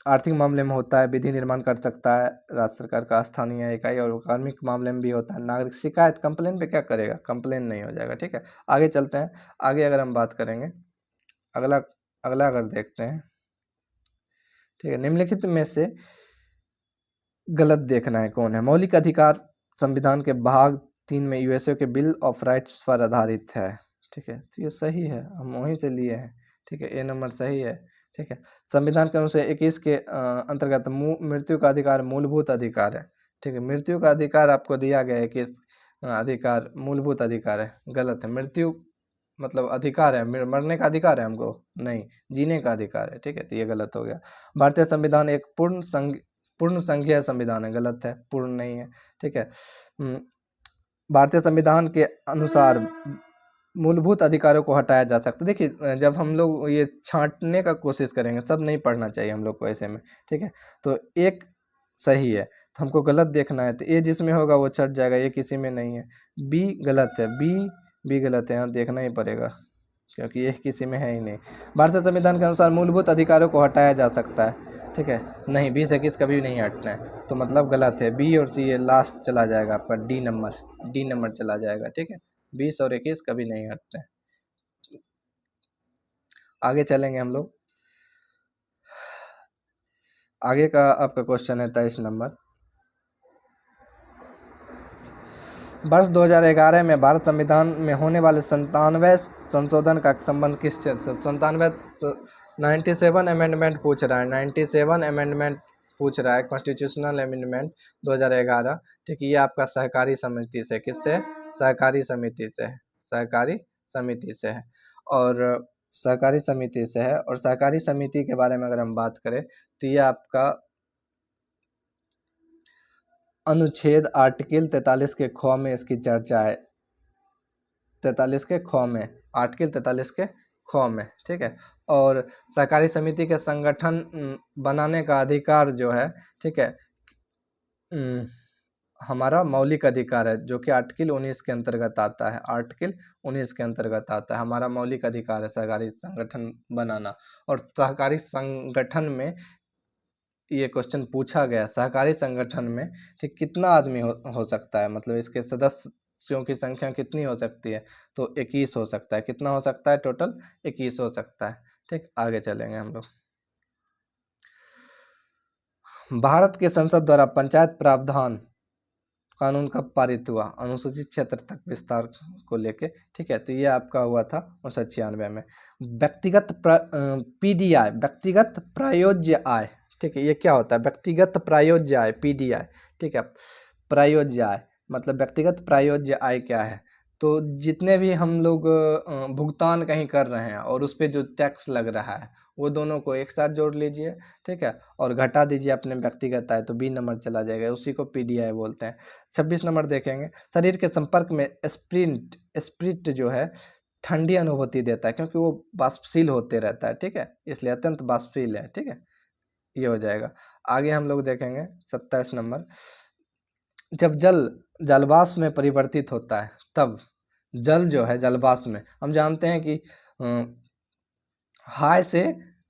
आर्थिक मामले में होता है, विधि निर्माण कर सकता है राज्य सरकार का स्थानीय इकाई, और कार्मिक मामले में भी होता है। नागरिक शिकायत कंप्लेन पे क्या करेगा, कंप्लेन नहीं हो जाएगा। ठीक है, आगे चलते हैं। आगे अगर हम बात करेंगे, अगला अगला अगर देखते हैं, ठीक है, निम्नलिखित में से गलत देखना है कौन है, मौलिक अधिकार संविधान के भाग 3 में यूएसए के बिल ऑफ राइट्स पर आधारित है। ठीक है, तो ये सही है, हम वहीं से लिए हैं। ठीक है, ए नंबर सही है। ठीक है, संविधान के अनुसार 21 के अंतर्गत मृत्यु का अधिकार मूलभूत अधिकार है। ठीक है, मृत्यु का अधिकार आपको दिया गया है कि अधिकार मूलभूत अधिकार है, गलत है। मृत्यु मतलब अधिकार है, मरने का अधिकार है हमको, नहीं, जीने का अधिकार है। ठीक है, तो ये गलत हो गया। भारतीय संविधान एक पूर्ण संघीय संविधान है, गलत है, पूर्ण नहीं है। ठीक है, भारतीय संविधान के अनुसार मूलभूत अधिकारों को हटाया जा सकता है। देखिए जब हम लोग ये छांटने का कोशिश करेंगे, सब नहीं पढ़ना चाहिए हम लोग को ऐसे में। ठीक है, तो एक सही है, तो हमको गलत देखना है, तो ए जिसमें होगा वो छट जाएगा, ये किसी में नहीं है। बी गलत है, बी गलत है, यहाँ देखना ही पड़ेगा। क्योंकि ये किसी में है ही नहीं। भारतीय संविधान के अनुसार मूलभूत अधिकारों को हटाया जा सकता है, ठीक है, नहीं 20-21 कभी नहीं हटना है, तो मतलब गलत है। बी और सी ये लास्ट चला जाएगा आपका, डी नंबर चला जाएगा, ठीक है। 20 और 21 कभी नहीं हटते हैं। आगे चलेंगे हम लोग। आगे का आपका क्वेश्चन है 23 नंबर। वर्ष 2011 में भारत संविधान में होने वाले 97वें संशोधन का संबंध किस 97 अमेंडमेंट पूछ रहा है, 97 अमेंडमेंट पूछ रहा है, कॉन्स्टिट्यूशनल अमेंडमेंट 2011, ठीक है। ये आपका सहकारी समिति से, किससे? सहकारी समिति से, सहकारी समिति से है, और सहकारी समिति से है। और सहकारी समिति के बारे में अगर हम बात करें तो ये आपका अनुच्छेद आर्टिकल 43 के ख में इसकी चर्चा है, 43 के ख में, आर्टिकल 43 के ख में, ठीक है। और सहकारी समिति के संगठन बनाने का अधिकार जो है, ठीक है, हमारा मौलिक अधिकार है, जो कि आर्टिकल 19 के अंतर्गत आता है, आर्टिकल 19 के अंतर्गत आता है। हमारा मौलिक अधिकार है सहकारी संगठन बनाना। और सहकारी संगठन में ये क्वेश्चन पूछा गया, सहकारी संगठन में ठीक कितना आदमी हो सकता है, मतलब इसके सदस्यों की संख्या कितनी हो सकती है, तो 21 हो सकता है। कितना हो सकता है? टोटल 21 हो सकता है, ठीक। आगे चलेंगे हम लोग। भारत के संसद द्वारा पंचायत प्रावधान कानून कब पारित हुआ? अनुसूचित क्षेत्र तक विस्तार को लेके, ठीक है। तो ये आपका हुआ था 1996 में। व्यक्तिगत पीडीआई, व्यक्तिगत प्रायोज्य आय, ठीक है। ये क्या होता है? व्यक्तिगत प्रायोज्य आय, पीडीआई, ठीक है। प्रायोज्य आय मतलब व्यक्तिगत प्रायोज्य आय क्या है? तो जितने भी हम लोग भुगतान कहीं कर रहे हैं और उस पर जो टैक्स लग रहा है, वो दोनों को एक साथ जोड़ लीजिए, ठीक है, और घटा दीजिए अपने व्यक्तिगत आय, तो बी नंबर चला जाएगा, उसी को पीडीआई बोलते हैं। 26 नंबर देखेंगे। शरीर के संपर्क में स्प्रिट जो है ठंडी अनुभूति देता है, क्योंकि वो वाष्पशील होते रहता है, ठीक है, इसलिए अत्यंत वाष्पशील है, ठीक है, ये हो जाएगा। आगे हम लोग देखेंगे 27 नंबर। जब जल जलवाष्प में परिवर्तित होता है, तब जल जो है जलवाष्प में, हम जानते हैं कि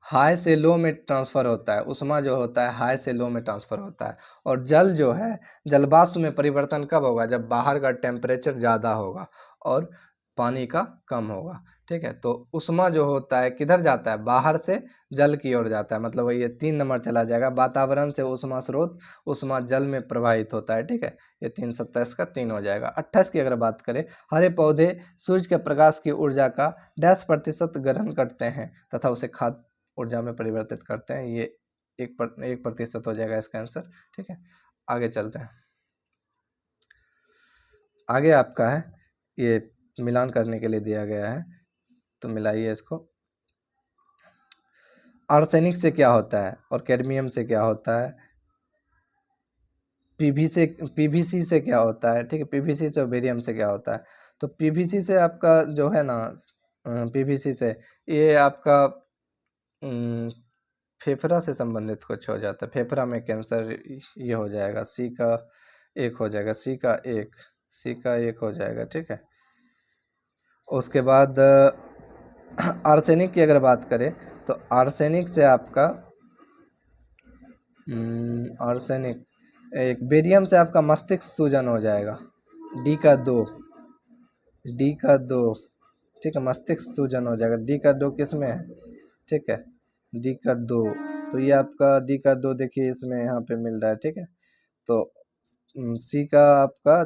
हाई से लो में ट्रांसफ़र होता है, उष्मा जो होता है हाई से लो में ट्रांसफ़र होता है। और जल जो है जलवाष्प में परिवर्तन कब होगा? जब बाहर का टेम्परेचर ज़्यादा होगा और पानी का कम होगा, ठीक है। तो उष्मा जो होता है किधर जाता है? बाहर से जल की ओर जाता है, मतलब ये 3 नंबर चला जाएगा। वातावरण से उष्मा स्रोत, उष्मा जल में प्रवाहित होता है, ठीक है। ये 327 का 3 हो जाएगा। 28 की अगर बात करें, हरे पौधे सूर्य के प्रकाश की ऊर्जा का 10% ग्रहण करते हैं तथा उसे खाद्य ऊर्जा में परिवर्तित करते हैं। ये 1% हो जाएगा इसका आंसर, ठीक है। आगे चलते हैं। आगे आपका है, ये मिलान करने के लिए दिया गया है, तो मिलाइए इसको। आर्सेनिक से क्या होता है और कैडमियम से क्या होता है? पीवीसी से क्या होता है, ठीक है, पीवीसी से और बेरियम से क्या होता है? तो पीवीसी से आपका जो है ना, पीवीसी से ये आपका फेफड़ा से संबंधित कुछ हो जाता है, फेफड़ा में कैंसर, ये हो जाएगा। सी का 1 हो जाएगा, सी का 1 हो जाएगा, ठीक है। उसके बाद आर्सेनिक की अगर बात करें तो आर्सेनिक से आपका आर्सेनिक एक, बेरियम से आपका मस्तिष्क सूजन हो जाएगा, डी का 2, ठीक है, मस्तिष्क सूजन हो जाएगा। डी का 2 किस में है? ठीक है, डी का 2, तो ये आपका डी का 2 देखिए इसमें यहाँ पे मिल रहा है, ठीक है। तो सी का आपका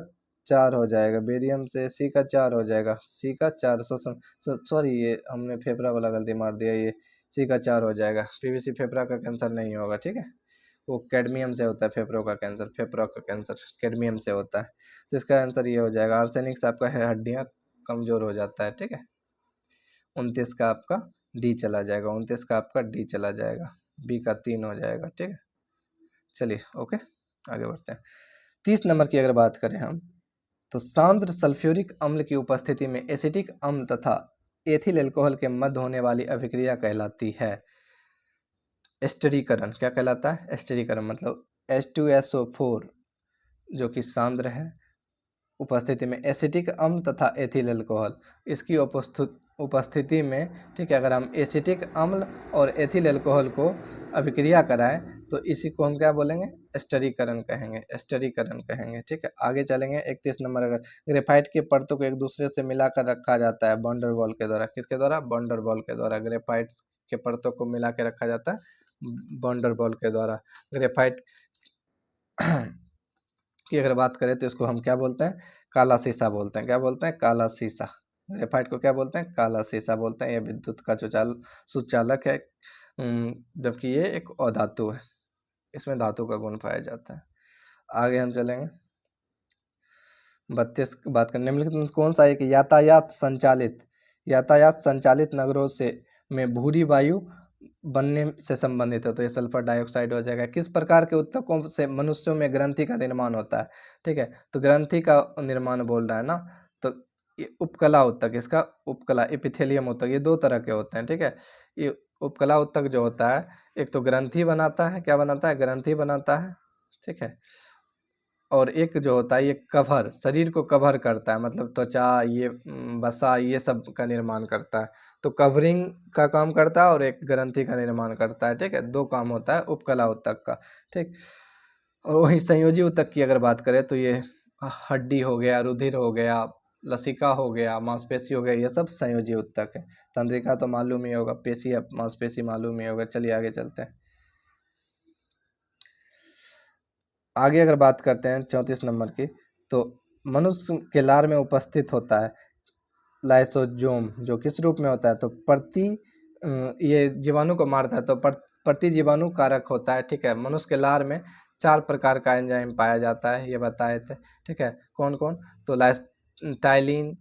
4 हो जाएगा, बेरियम से सी का 4 हो जाएगा, सी का 4, सॉरी ये हमने फेफड़ा वाला गलती मार दिया, ये सी का 4 हो जाएगा। पीवीसी फेफड़ा का कैंसर नहीं होगा, ठीक है, वो कैडमियम से होता है फेफड़ों का कैंसर, फेफड़ों का कैंसर कैडमियम से होता है, तो इसका आंसर ये हो जाएगा। आर्सेनिक से आपका हड्डियाँ कमज़ोर हो जाता है, ठीक है। 29 का आपका डी चला जाएगा, 29 का आपका डी चला जाएगा, बी का 3 हो जाएगा, ठीक है। चलिए ओके, आगे बढ़ते हैं। 30 नंबर की अगर बात करें हम, तो सांद्र सल्फ्यूरिक अम्ल की उपस्थिति में एसिटिक अम्ल तथा एथिल अल्कोहल के मध्य होने वाली अभिक्रिया कहलाती है एस्टरीकरण। क्या कहलाता है? एस्टरीकरण मतलब H2SO4 जो कि सांद्र है, उपस्थिति में एसिटिक अम्ल तथा एथिल अल्कोहल, इसकी उपस्थिति में, ठीक है, अगर हम एसिटिक अम्ल और एथिल अल्कोहल को अभिक्रिया कराएं तो इसी को हम क्या बोलेंगे, स्टरीकरण कहेंगे, स्टरीकरण कहेंगे। ठीक है, आगे चलेंगे 31 नंबर। अगर ग्रेफाइट की परतों को एक दूसरे से मिलाकर रखा जाता है वैन डर वाल के द्वारा, किसके द्वारा, वैन डर वाल के द्वारा, ग्रेफाइट के परतों को मिला के रखा जाता है वैन डर वाल के द्वारा। ग्रेफाइट की अगर बात करें तो इसको हम क्या बोलते हैं, काला शीशा बोलते हैं। क्या बोलते हैं, काला शीशा। ग्रेफाइट को क्या बोलते हैं, काला शीशा बोलते हैं। यह विद्युत का सुचालक है, जबकि ये एक अधातु है, इसमें धातु का गुण पाया जाता है। आगे हम चलेंगे 32 की बात करने में, कौन सा एक यातायात संचालित नगरों से में भूरी वायु बनने से संबंधित है, तो ये सल्फर डाइऑक्साइड हो जाएगा। किस प्रकार के उत्तकों से मनुष्यों में ग्रंथि का निर्माण होता है, ठीक है, तो ग्रंथि का निर्माण बोल रहा है ना, तो ये उपकला उत्तक, इसका उपकला एपिथेलियम उत्तक, ये दो तरह के होते हैं। ठीक है, ये उपकला उत्तक जो होता है, एक तो ग्रंथि बनाता है, क्या बनाता है, ग्रंथि बनाता है, ठीक है, और एक जो होता है ये कवर, शरीर को कवर करता है, मतलब त्वचा, ये वसा, ये सब का निर्माण करता है। तो कवरिंग का काम करता है और एक ग्रंथि का निर्माण करता है। ठीक है, दो काम होता है उपकला उत्तक का। ठीक, और वहीं संयोजी उत्तक की अगर बात करें तो ये हड्डी हो गया, रुधिर हो गया, लसिका हो गया, मांसपेशी हो गया, ये सब संयोजी उत्तक है। तंत्रिका तो मालूम ही होगा, पेशी, मांसपेशी मालूम ही होगा। चलिए आगे चलते हैं। आगे अगर बात करते हैं 34 नंबर की, तो मनुष्य के लार में उपस्थित होता है लाइसोजोम, जो किस रूप में होता है, तो ये जीवाणु को मारता है, तो प्रति जीवाणु कारक होता है। ठीक है, मनुष्य के लार में 4 प्रकार का एंजाइम पाया जाता है, ये बताए थे। ठीक है, कौन कौन, तो टाइलिन,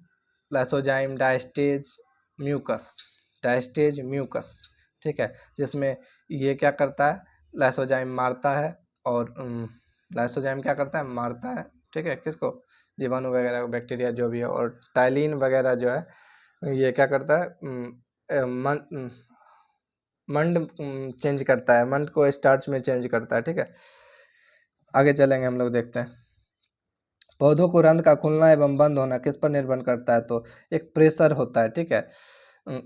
लाइसोजाइम डायस्टेज म्यूकस। ठीक है, जिसमें ये क्या करता है, लाइसोजाइम मारता है, और लाइसोजाइम क्या करता है, मारता है। ठीक है, किसको, जीवाणु वगैरह, बैक्टीरिया जो भी है। और टाइलिन वगैरह जो है ये क्या करता है, मंड चेंज करता है, मंड को स्टार्च में चेंज करता है। ठीक है, आगे चलेंगे हम लोग, देखते हैं पौधों को रंध्र का खुलना एवं बंद होना किस पर निर्भर करता है, तो एक प्रेशर होता है। ठीक है,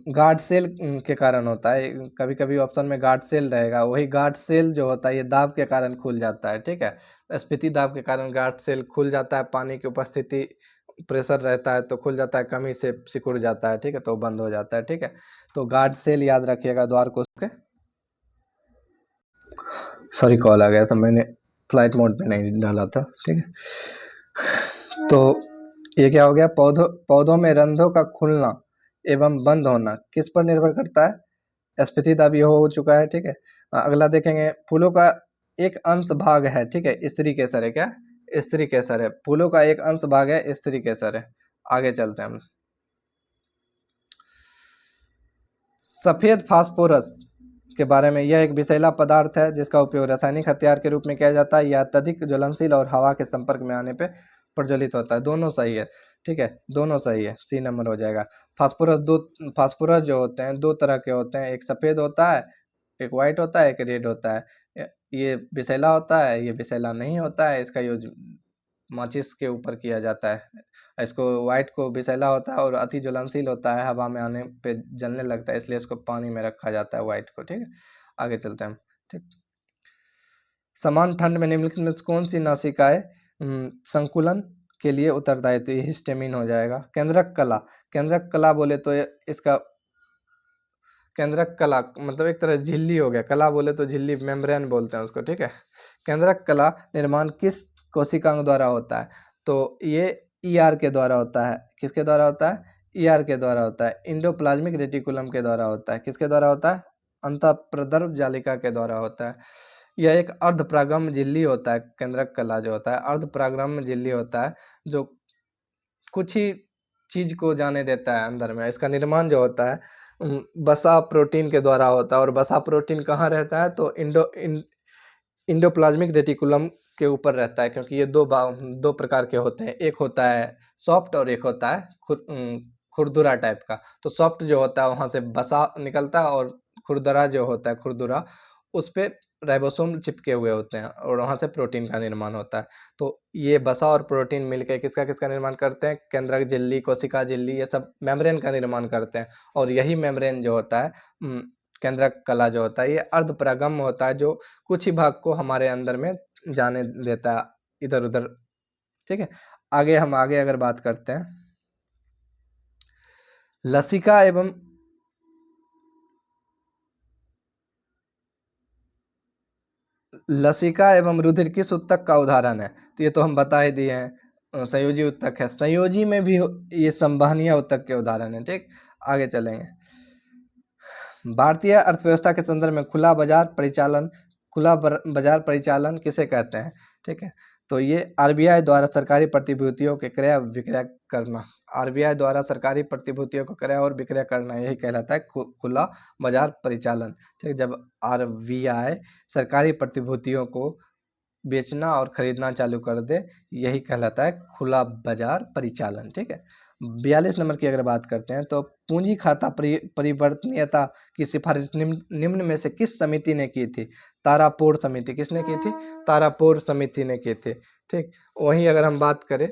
गार्ड सेल के कारण होता है, कभी कभी ऑप्शन में गार्ड सेल रहेगा, वही गार्ड सेल जो होता है ये दाब के कारण खुल जाता है। ठीक है, स्फीति दाब के कारण गार्ड सेल खुल जाता है, पानी की उपस्थिति, प्रेशर रहता है तो खुल जाता है, कमी से सिकुड़ जाता है। ठीक है, तो बंद हो जाता है। ठीक है, तो गार्ड सेल याद रखिएगा, द्वार को सॉरी कॉल आ गया था, मैंने फ्लाइट मोड पे नहीं डाला था। ठीक है, तो ये क्या हो गया, पौधों में रंध्रों का खुलना एवं बंद होना किस पर निर्भर करता है, स्फीति दाब ये हो चुका है। ठीक है, अगला देखेंगे, फूलों का एक अंश भाग है, ठीक है, स्त्री केसर है, क्या, स्त्री केसर है, फूलों का एक अंश भाग है, स्त्री केसर है। आगे चलते हैं हम, सफेद फास्फोरस के बारे में, यह एक विषैला पदार्थ है जिसका उपयोग रासायनिक हथियार के रूप में किया जाता है। यह अत्यधिक ज्वलनशील और हवा के संपर्क में आने पे प्रज्वलित होता है। दोनों सही है। ठीक है, दोनों सही है, सी नंबर हो जाएगा। फास्फोरस जो होते हैं दो तरह के होते हैं, एक सफ़ेद होता है, एक वाइट होता है, एक रेड होता है। ये विषैला होता है, ये विषैला नहीं होता है। इसका यूज माचिस के ऊपर किया जाता है। इसको वाइट को विषैला होता है और अति ज्वलनशील होता है, हवा में आने पे जलने लगता है, इसलिए इसको पानी में रखा जाता है वाइट को। ठीक है, आगे चलते हैं हम। ठीक, समान ठंड में निम्नलिखित में कौन सी नासिकाएं संकुलन के लिए उत्तरदायी, तो ये हिस्टामिन हो जाएगा। केंद्रक कला बोले तो इसका केंद्रक कला मतलब एक तरह झिल्ली हो गया, कला बोले तो झिल्ली, मेम्ब्रेन बोलते हैं उसको। ठीक है, केंद्रक कला निर्माण किस कोशिकांग द्वारा होता है, तो ये ईआर के द्वारा होता है। किसके द्वारा होता है, ईआर के द्वारा होता है। इंडोप्लाज्मिक रेटिकुलम के द्वारा होता है। किसके द्वारा होता है, अंतःप्रद्रव जालिका के द्वारा होता है। यह एक अर्धपरागम झिल्ली होता है, केंद्रक कला जो होता है अर्धपरागम झिल्ली होता है, जो कुछ ही चीज को जाने देता है अंदर में। इसका निर्माण जो होता है बसा प्रोटीन के द्वारा होता है, और बसा प्रोटीन कहाँ रहता है, तो इंडोप्लाज्मिक रेटिकुलम के ऊपर रहता है, क्योंकि ये दो प्रकार के होते हैं, एक होता है सॉफ्ट और एक होता है खुरदुरा टाइप का। तो सॉफ्ट जो होता है वहाँ से बसा निकलता है, और खुरदरा जो होता है खुरदुरा, उस पे राइबोसोम चिपके हुए होते हैं और वहाँ से प्रोटीन का निर्माण होता है। तो ये वसा और प्रोटीन मिलकर किसका किसका निर्माण करते हैं, केंद्रक झिल्ली, कोशिका झिल्ली, ये सब मेम्ब्रेन का निर्माण करते हैं। और यही मेम्ब्रेन जो होता है, केंद्रक कला जो होता है, ये अर्धपरागम होता है, जो कुछ ही भाग को हमारे अंदर में जाने देता है इधर उधर। ठीक है, आगे अगर बात करते हैं, लसिका एवं रुधिर किस ऊतक का उदाहरण है? तो ये तो हम बता ही दिए हैं, संयोजी ऊतक है। संयोजी में भी ये संवहनीय ऊतक के उदाहरण है। ठीक, आगे चलेंगे। भारतीय अर्थव्यवस्था के संदर्भ में खुला बाजार परिचालन किसे कहते हैं? ठीक है, तो ये आरबीआई द्वारा सरकारी प्रतिभूतियों के क्रय विक्रय करना, आरबीआई द्वारा सरकारी प्रतिभूतियों को क्रय और विक्रय करना, यही कहलाता है खुला बाजार परिचालन। ठीक, जब आरबीआई सरकारी प्रतिभूतियों को बेचना और खरीदना चालू कर दे, यही कहलाता है खुला बाजार परिचालन। ठीक है, 42 नंबर की अगर बात करते हैं, तो पूंजी खाता परिवर्तनीयता की सिफारिश निम्न में से किस समिति ने की थी? तारापोर समिति। किसने की थी? तारापोर समिति ने की थी। ठीक, वहीं अगर हम बात करें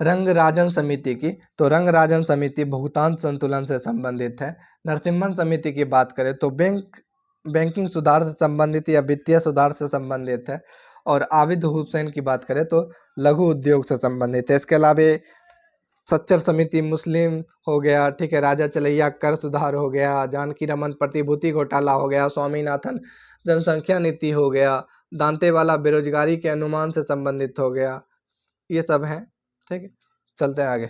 रंगराजन समिति की, तो रंगराजन समिति भुगतान संतुलन से संबंधित है। नरसिम्हन समिति की बात करें तो बैंकिंग सुधार से संबंधित या वित्तीय सुधार से संबंधित है। और आबिद हुसैन की बात करें तो लघु उद्योग से संबंधित है। इसके अलावा सच्चर समिति मुस्लिम हो गया। ठीक है, राजा चलैया कर सुधार हो गया, जानकी रमन प्रतिभूति घोटाला हो गया, स्वामीनाथन जनसंख्या नीति हो गया, दांतेवाला बेरोजगारी के अनुमान से संबंधित हो गया, ये सब हैं। ठीक है, चलते हैं आगे।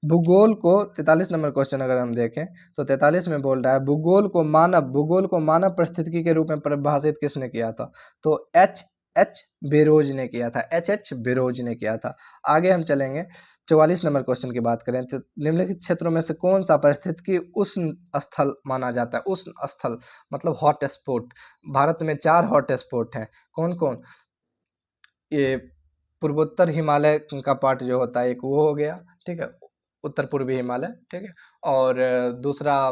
भूगोल को 43 नंबर क्वेश्चन अगर हम देखें तो 43 में बोल रहा है भूगोल को मानव परिस्थितिकी के रूप में परिभाषित किसने किया था? तो एच बेरोज ने किया था, एच बेरोज ने किया था। आगे हम चलेंगे, 44 नंबर क्वेश्चन की बात करें तो निम्नलिखित क्षेत्रों में से कौन सा परिस्थितिकी उष्ण स्थल माना जाता है? उष्ण स्थल मतलब हॉट स्पॉट। भारत में 4 हॉट स्पॉट हैं। कौन कौन? ये पूर्वोत्तर हिमालय का पार्ट जो होता है एक वो हो गया। ठीक है, उत्तर पूर्वी हिमालय। ठीक है, और दूसरा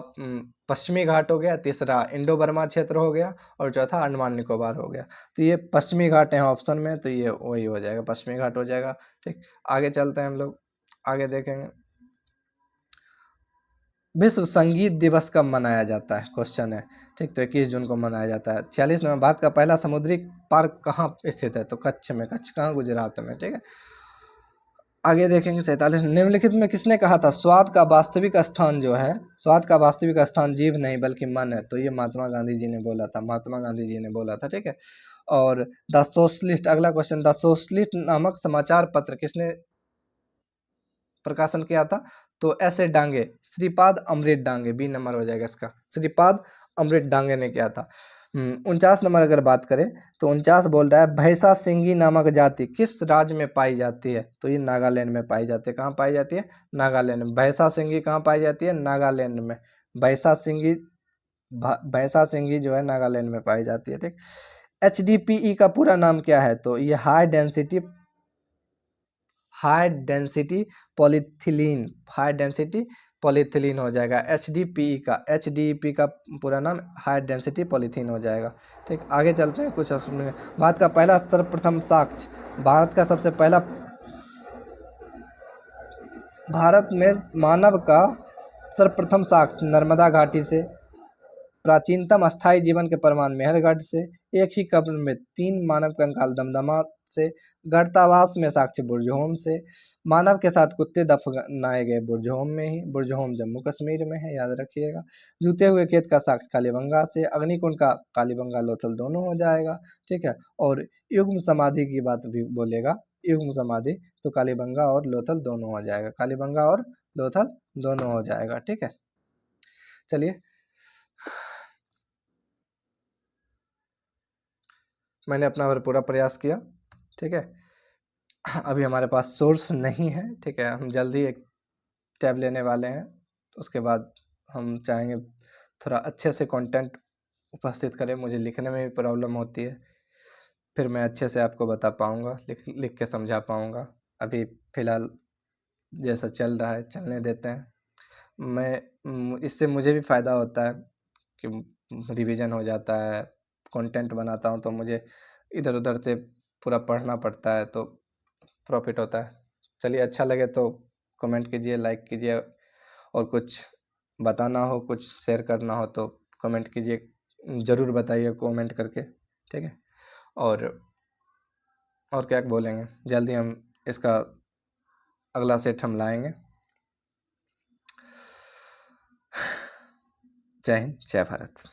पश्चिमी घाट हो गया, तीसरा इंडो बर्मा क्षेत्र हो गया, और चौथा अंडमान निकोबार हो गया। तो ये पश्चिमी घाट है ऑप्शन में, तो ये वही हो जाएगा, पश्चिमी घाट हो जाएगा। ठीक, आगे चलते हैं हम लोग, आगे देखेंगे विश्व संगीत दिवस कब मनाया जाता है? क्वेश्चन है। ठीक, तो 21 जून को मनाया जाता है। 46 नंबर, भारत का पहला समुद्री पार्क कहाँ स्थित है? तो कच्छ में। कच्छ कहाँ? गुजरात में। ठीक है, आगे देखेंगे 47। निम्नलिखित में किसने कहा था स्वाद का वास्तविक स्थान जो है, स्वाद का वास्तविक स्थान जीभ नहीं बल्कि मन है? तो ये महात्मा गांधी जी ने बोला था, महात्मा गांधी जी ने बोला था। ठीक है, और द सोशलिस्ट, अगला क्वेश्चन, द सोशलिस्ट नामक समाचार पत्र किसने प्रकाशन किया था? तो ऐसे डांगे, श्रीपाद अमृत डांगे, बी नंबर हो जाएगा इसका, श्रीपाद अमृत डांगे ने किया था। 49 नंबर अगर बात करें तो 49 बोल रहा है भैंसा सिंगी नामक जाति किस राज्य में पाई जाती है? तो ये नागालैंड में पाई जाती है। कहाँ पाई जाती है? नागालैंड में। भैंसा सिंगी कहाँ पाई जाती है? नागालैंड में। भैंसा सिंगी जो है नागालैंड में पाई जाती है। ठीक, HDPE का पूरा नाम क्या है? तो ये हाई डेंसिटी पॉलीथिलीन हो जाएगा। HDPE का पूरा नाम हाई डेंसिटी पॉलीथीन हो जाएगा। ठीक, आगे चलते हैं कुछ में। भारत का पहला सर्वप्रथम साक्ष्य, भारत का सबसे पहला, भारत में मानव का सर्वप्रथम साक्ष्य नर्मदा घाटी से, प्राचीनतम अस्थायी जीवन के प्रमाण मेहरगढ़ से, एक ही कब्र में 3 मानव कंकाल दमदमा से, गर्तावास में साक्ष्य बुर्जहोम से, मानव के साथ कुत्ते दफनाए गए बुर्जहोम में ही, बुर्जहोम जम्मू कश्मीर में है, याद रखिएगा। जूते हुए खेत का साक्ष्य कालीबंगा से, अग्निकुंड का कालीबंगा लोथल दोनों हो जाएगा। ठीक है, और युग्म समाधि की बात भी बोलेगा, युग्म समाधि, तो कालीबंगा और लोथल दोनों हो जाएगा, कालीबंगा और लोथल दोनों हो जाएगा। ठीक है, चलिए, मैंने अपना पूरा प्रयास किया। ठीक है, अभी हमारे पास सोर्स नहीं है। ठीक है, हम जल्दी एक टैब लेने वाले हैं, उसके बाद हम चाहेंगे थोड़ा अच्छे से कंटेंट उपस्थित करें। मुझे लिखने में भी प्रॉब्लम होती है, फिर मैं अच्छे से आपको बता पाऊँगा, लिख के समझा पाऊँगा। अभी फ़िलहाल जैसा चल रहा है चलने देते हैं। इससे मुझे भी फ़ायदा होता है कि रिवीजन हो जाता है। कंटेंट बनाता हूँ तो मुझे इधर उधर से पूरा पढ़ना पड़ता है, तो प्रॉफिट होता है। चलिए, अच्छा लगे तो कमेंट कीजिए, लाइक कीजिए, और कुछ बताना हो, कुछ शेयर करना हो तो कमेंट कीजिए, ज़रूर बताइए कमेंट करके, ठीक है। और क्या बोलेंगे, जल्दी हम इसका अगला सेट हम लाएंगे। जय हिंद, जय भारत।